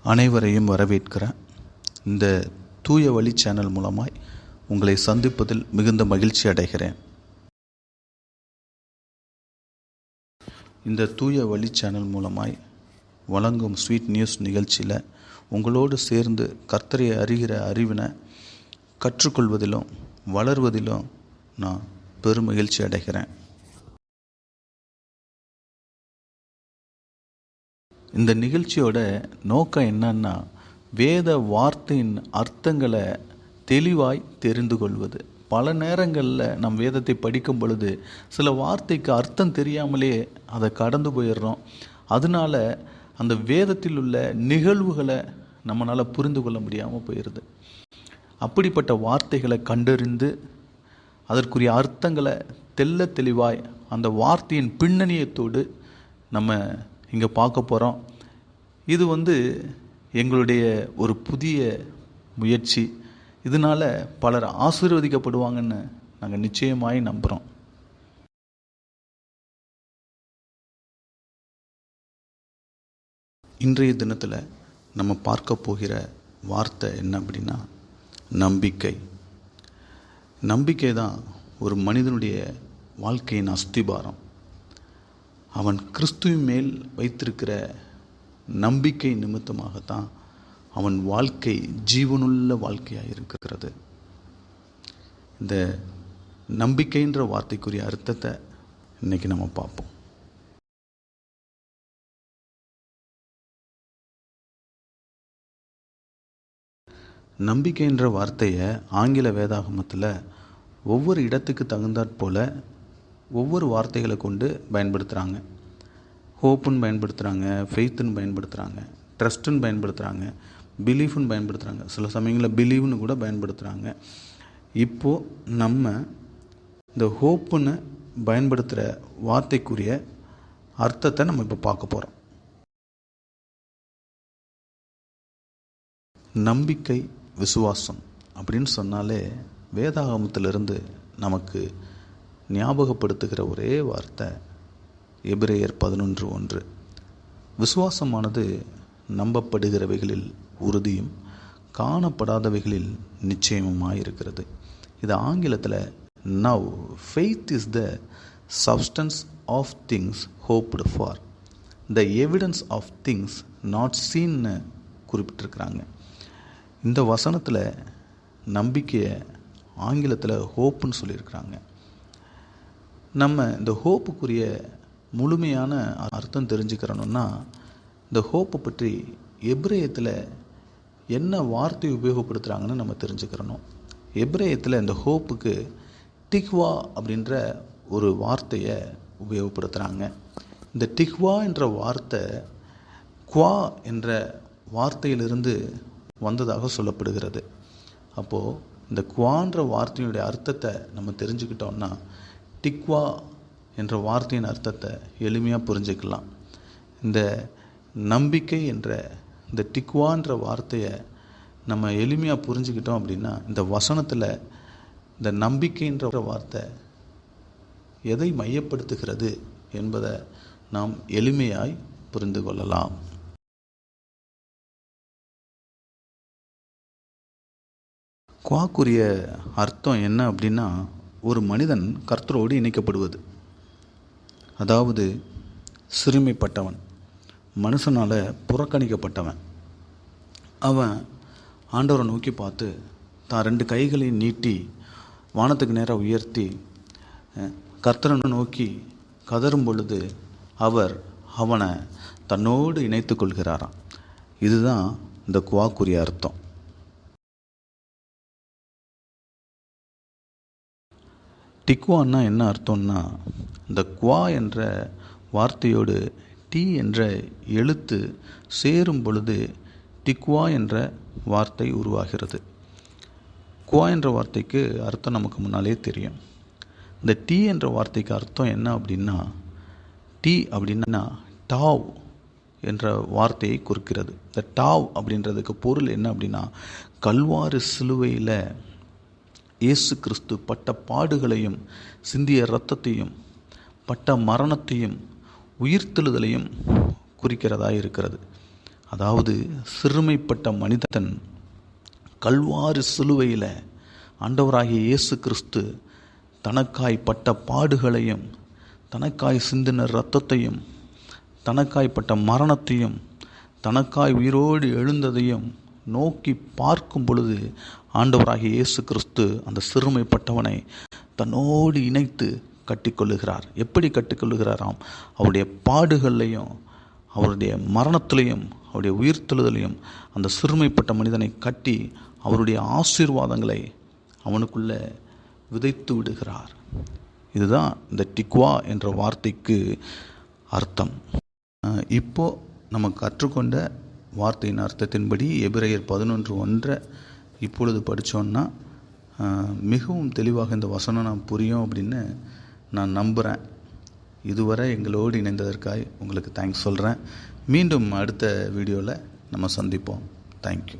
அனைவரையும் வரவேற்கிறேன். இந்த தூய வழி சேனல் மூலமாய் உங்களை சந்திப்பதில் மிகுந்த மகிழ்ச்சி அடைகிறேன். இந்த தூய வழி சேனல் மூலமாய் வழங்கும் ஸ்வீட் நியூஸ் நிகழ்ச்சியில் உங்களோடு சேர்ந்து கர்த்தரை அறிகிற அறிவினை கற்றுக்கொள்வதிலும் வளர்வதிலும் நான் பெரும் மகிழ்ச்சி அடைகிறேன். இந்த நிகழ்ச்சியோட நோக்கம் என்னன்னா, வேத வார்த்தையின் அர்த்தங்களை தெளிவாய் தெரிந்து கொள்வது. பல நேரங்களில் நம் வேதத்தை படிக்கும் பொழுது சில வார்த்தைக்கு அர்த்தம் தெரியாமலே அதை கடந்து போயிடுறோம். அதனால அந்த வேதத்தில் உள்ள நிகழ்வுகளை நம்மளால் புரிந்து கொள்ள முடியாமல் போயிடுது. அப்படிப்பட்ட வார்த்தைகளை கண்டறிந்து அதற்குரிய அர்த்தங்களை தெள்ள தெளிவாய் அந்த வார்த்தையின் பின்னணியத்தோடு நம்ம இங்கே பார்க்க போகிறோம். இது எங்களுடைய ஒரு புதிய முயற்சி. இதனால் பலர் ஆசீர்வதிக்கப்படுவாங்கன்னு நாங்கள் நிச்சயமாய் நம்புகிறோம். இன்றைய தினத்தில் நம்ம பார்க்க போகிற வார்த்தை என்ன அப்படின்னா, நம்பிக்கை. நம்பிக்கை தான் ஒரு மனிதனுடைய வாழ்க்கையின் அஸ்திபாரம். அவன் கிறிஸ்துவின் மேல் வைத்திருக்கிற நம்பிக்கை நிமித்தமாகத்தான் அவன் வாழ்க்கை ஜீவனுள்ள வாழ்க்கையாக இருக்கிறது. இந்த நம்பிக்கைன்ற வார்த்தைக்குரிய அர்த்தத்தை இன்னைக்கு நம்ம பார்ப்போம். நம்பிக்கைன்ற வார்த்தையை ஆங்கில வேதாகமத்தில் ஒவ்வொரு இடத்துக்கு தகுந்தாற் போல ஒவ்வொரு வார்த்தைகளை கொண்டு பயன்படுத்துகிறாங்க. ஹோப்புன்னு பயன்படுத்துகிறாங்க, ஃபெய்த்துன்னு பயன்படுத்துகிறாங்க, ட்ரஸ்ட்டுன்னு பயன்படுத்துகிறாங்க, பிலீஃப்னு பயன்படுத்துகிறாங்க, சில சமயங்களில் பிலீவ்னு கூட பயன்படுத்துகிறாங்க. இப்போது நம்ம இந்த ஹோப்புன்னு பயன்படுத்துகிற வார்த்தைக்குரிய அர்த்தத்தை நம்ம இப்போ பார்க்க போகிறோம். நம்பிக்கை, விசுவாசம் அப்படின்னு சொன்னாலே வேதாகமத்திலிருந்து நமக்கு ஞாபகப்படுத்துகிற ஒரே வார்த்தை எபிரேயர் 11:1. விசுவாசமானது நம்பப்படுகிறவைகளில் உறுதியும் காணப்படாதவைகளில் நிச்சயமுமாயிருக்கிறது. இது ஆங்கிலத்தில் now faith is the substance of things hoped for, the evidence of things not சீன்னு குறிப்பிட்டிருக்கிறாங்க. இந்த வசனத்தில் நம்பிக்கையை ஆங்கிலத்தில் ஹோப்புன்னு சொல்லியிருக்கிறாங்க. நம்ம இந்த ஹோப்புக்குரிய முழுமையான அர்த்தம் தெரிஞ்சுக்கிறோன்னா, இந்த ஹோப்பை பற்றி எபிரேயத்தில் என்ன வார்த்தை உபயோகப்படுத்துகிறாங்கன்னு நம்ம தெரிஞ்சுக்கிறணும். எபிரேயத்தில் இந்த ஹோப்புக்கு டிக்வா அப்படின்ற ஒரு வார்த்தையை உபயோகப்படுத்துகிறாங்க. இந்த டிக்வா என்ற வார்த்தை குவா என்ற வார்த்தையிலிருந்து வந்ததாக சொல்லப்படுகிறது. அப்போது இந்த குவான்ற வார்த்தையுடைய அர்த்தத்தை நம்ம தெரிஞ்சுக்கிட்டோம்னா டிக்வா என்ற வார்த்தையின் அர்த்தத்தை எளிமையாக புரிஞ்சுக்கலாம். இந்த நம்பிக்கை என்ற இந்த டிக்வான்ற வார்த்தையை நம்ம எளிமையாக புரிஞ்சுக்கிட்டோம் அப்படின்னா, இந்த வசனத்தில் இந்த நம்பிக்கைன்ற வார்த்தை எதை மையப்படுத்துகிறது என்பதை நாம் எளிமையாய் புரிந்து கொள்ளலாம். குவாக்குரிய அர்த்தம் என்ன அப்படின்னா, ஒரு மனிதன் கர்த்தரோடு இணைக்கப்படுவது. அதாவது சிறுமைப்பட்டவன், மனுஷனால் புறக்கணிக்கப்பட்டவன். அவன் ஆண்டவரை நோக்கி பார்த்து தான் 2 கைகளையும் நீட்டி வானத்துக்கு நேராக உயர்த்தி கர்த்தரை நோக்கி கதரும் பொழுது அவர் அவனை தன்னோடு இணைத்து கொள்கிறாராம். இதுதான் இந்த குவாக்குரிய அர்த்தம். டிக்வான்னா என்ன அர்த்தம்னா, இந்த குவா என்ற வார்த்தையோடு டி என்ற எழுத்து சேரும் பொழுது டிக்வா என்ற வார்த்தை உருவாகிறது. குவா என்ற வார்த்தைக்கு அர்த்தம் நமக்கு முன்னாலே தெரியும். இந்த டி என்ற வார்த்தைக்கு அர்த்தம் என்ன அப்படின்னா, டி அப்படின்னா டாவ் என்ற வார்த்தையை குறிக்கிறது. இந்த டாவ் அப்படின்றதுக்கு பொருள் என்ன அப்படின்னா, கல்வாரி சிலுவையில் இயேசு கிறிஸ்து பட்ட பாடுகளையும் சிந்திய இரத்தத்தையும் பட்ட மரணத்தையும் உயிர்த்தெழுதலையும் குறிக்கிறதா இருக்கிறது. அதாவது சிறுமைப்பட்ட மனிதன் கல்வாரி சிலுவையில் ஆண்டவராகிய இயேசு கிறிஸ்து தனக்காய் பட்ட பாடுகளையும், தனக்காய் சிந்தின இரத்தத்தையும், தனக்காய் பட்ட மரணத்தையும், தனக்காய் உயிரோடு எழுந்ததையும் நோக்கி பார்க்கும் பொழுது ஆண்டவராகிய இயேசு கிறிஸ்து அந்த சிறுமைப்பட்டவனை தன்னோடு இணைத்து கட்டிக்கொள்ளுகிறார். எப்படி கட்டிக்கொள்ளுகிறாராம்? அவருடைய பாடுகள்லையும், அவருடைய மரணத்திலையும், அவருடைய உயிர்த்தெழுதலையும் அந்த சிறுமைப்பட்ட மனிதனை கட்டி அவருடைய ஆசீர்வாதங்களை அவனுக்குள்ளே விதைத்து விடுகிறார். இதுதான் இந்த டிக்வா என்ற வார்த்தைக்கு அர்த்தம். இப்போ நம்ம கற்றுக்கொண்ட வார்த்தையின் அர்த்தத்தின்படி எபிரேயர் 11:1 இப்பொழுது படித்தோன்னா மிகவும் தெளிவாக இந்த வசனம் நான் புரியும் அப்படின்னு நான் நம்புகிறேன். இதுவரை எங்களோடு இணைந்ததற்காக உங்களுக்கு தேங்க்ஸ் சொல்கிறேன். மீண்டும் அடுத்த வீடியோவில் நம்ம சந்திப்போம். தேங்க்யூ.